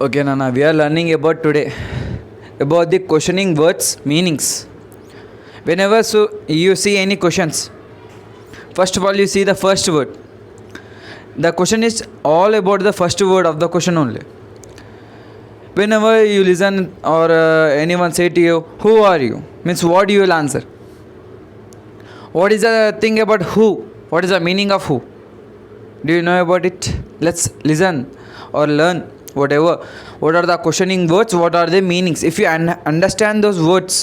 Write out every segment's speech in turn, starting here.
Okay, Nana, we are learning about today about the questioning words meanings. Whenever you see any questions, first of all you see the first word. The question is all about the first word of the question only. Whenever you listen or anyone say to you, "Who are you?" means what you will answer. What is the thing about who? What is the meaning of who? Do you know about it? Let's listen or learn whatever. What are the questioning words? What are the meanings? If you understand those words,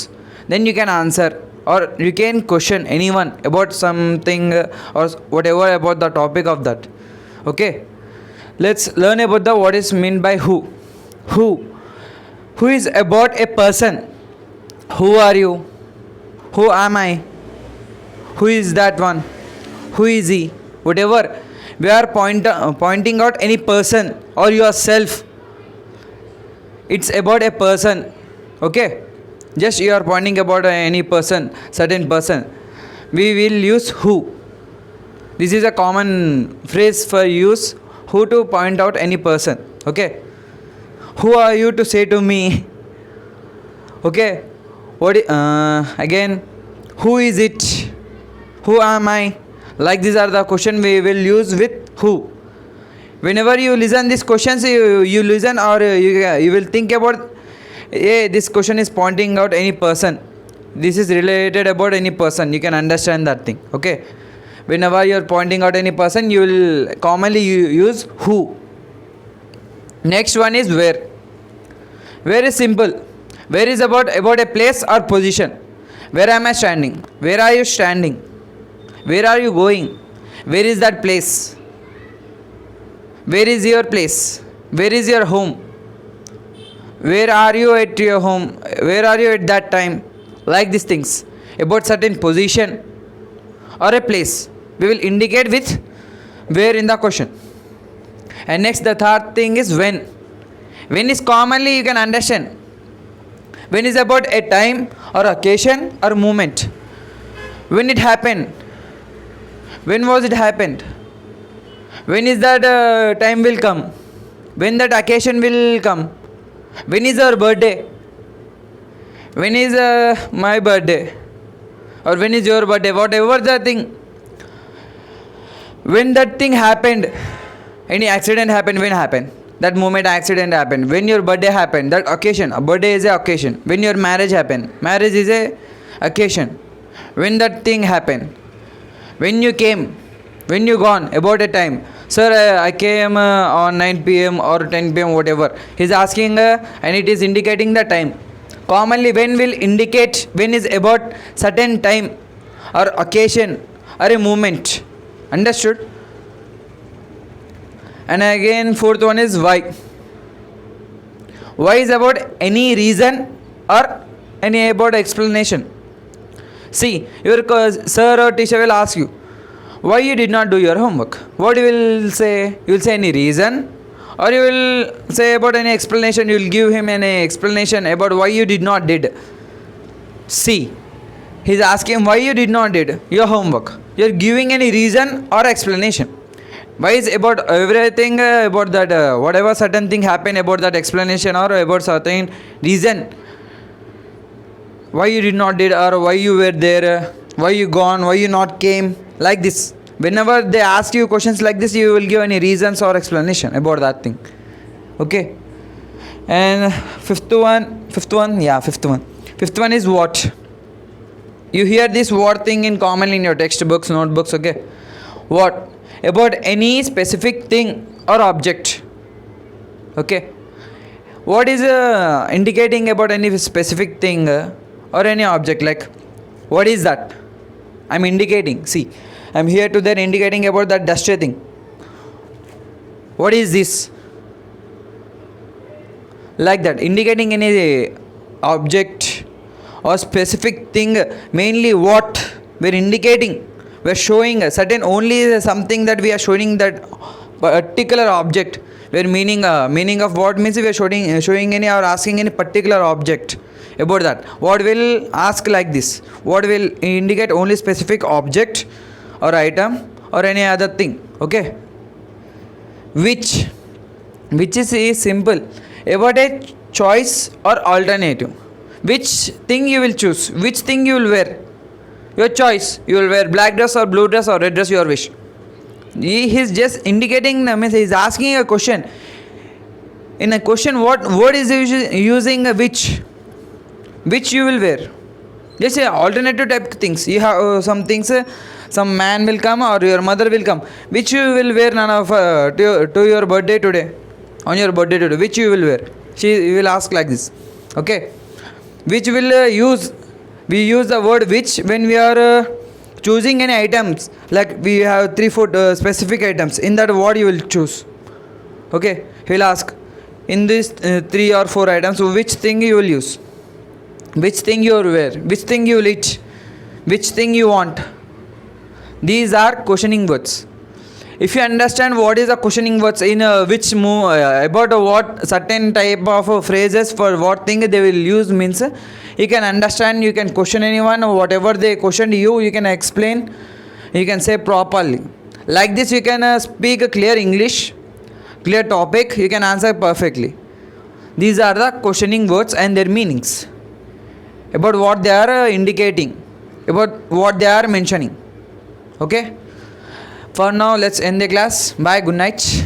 then you can answer or you can question anyone about something or whatever about the topic of that. Okay, let's learn about the what is meant by who. Who is about a person. Who are you? Who am I? Who is that one? Who is he? Whatever we are pointing out any person or yourself, it's about a person. Okay, just you are pointing about any person, certain person, we will use who. This is a common phrase for use who to point out any person. Okay, who are you to say to me? Okay, what again, who is it? Who am I? Like these are the question we will use with who. Whenever you listen these questions, you listen or you will think about, hey, this question is pointing out any person. This is related about any person. You can understand that thing. Okay. Whenever you are pointing out any person, you will commonly use who. Next one is where. Where is simple. Where is about a place or position. Where am I standing? Where are you standing? Where are you going? Where is that place? Where is your place? Where is your home? Where are you at your home? Where are you at that time? Like these things. About certain position or a place. We will indicate with where in the question. And next the third thing is when. When is commonly you can understand. When is about a time or occasion or moment. When it happened. When was it happened? When is that time will come? When that occasion will come? When is our birthday? When is my birthday? Or when is your birthday? Whatever the thing. When that thing happened, any accident happened, when happened? That moment accident happened. When your birthday happened, that occasion. A birthday is an occasion. When your marriage happened, marriage is a occasion. When that thing happened. When you came, when you gone, about a time. Sir, I came on 9 p.m. or 10 p.m. whatever. He's asking and it is indicating the time. Commonly when will indicate when is about certain time or occasion or a moment. Understood? And again fourth one is why. Why is about any reason or any about explanation. See, your sir or teacher will ask you, why you did not do your homework? What you will say? You will say any reason or you will say about any explanation. You will give him any explanation about why you did not did. See, he is asking why you did not did your homework. You are giving any reason or explanation. Why is about everything about that whatever certain thing happened about that explanation or about certain reason. Why you did not did or why you were there, why you gone, why you not came, like this. Whenever they ask you questions like this, you will give any reasons or explanation about that thing. Okay. And fifth one is what. You hear this what thing in common in your textbooks, notebooks. Okay. What about any specific thing or object. Okay. What is indicating about any specific thing or any object, like what is that? I'm indicating. See, I'm here to there indicating about that dusty thing. What is this? Like that, indicating any object or specific thing. Mainly what we're indicating, we're showing a certain only something that we are showing that particular object. Where meaning of what means we are showing any or asking any particular object about that. What will ask like this? What will indicate only specific object or item or any other thing. Okay. Which is simple. about a choice or alternative. Which thing you will choose? Which thing you will wear? Your choice. You will wear black dress or blue dress or red dress, your wish. He is just indicating, means he is asking a question. In a question, what word is he using? Which you will wear? Just say alternative type things. You have some things. Some man will come or your mother will come. Which you will wear, Nana, to your birthday today? On your birthday today, which you will wear? She will ask like this. Okay. Which will use? We use the word which when we are choosing any items. Like we have 3-4 specific items. In that, what you will choose? Okay. He will ask. In these 3 or 4 items, which thing you will use? Which thing you will wear? Which thing you will eat? Which thing you want? These are questioning words. If you understand what is a questioning words in which about what certain type of phrases for what thing they will use means, you can understand, you can question anyone or whatever they questioned you, you can explain, you can say properly. Like this you can speak a clear English, clear topic, you can answer perfectly. These are the questioning words and their meanings. About what they are indicating, about what they are mentioning. Okay? For now, let's end the class. Bye, good night.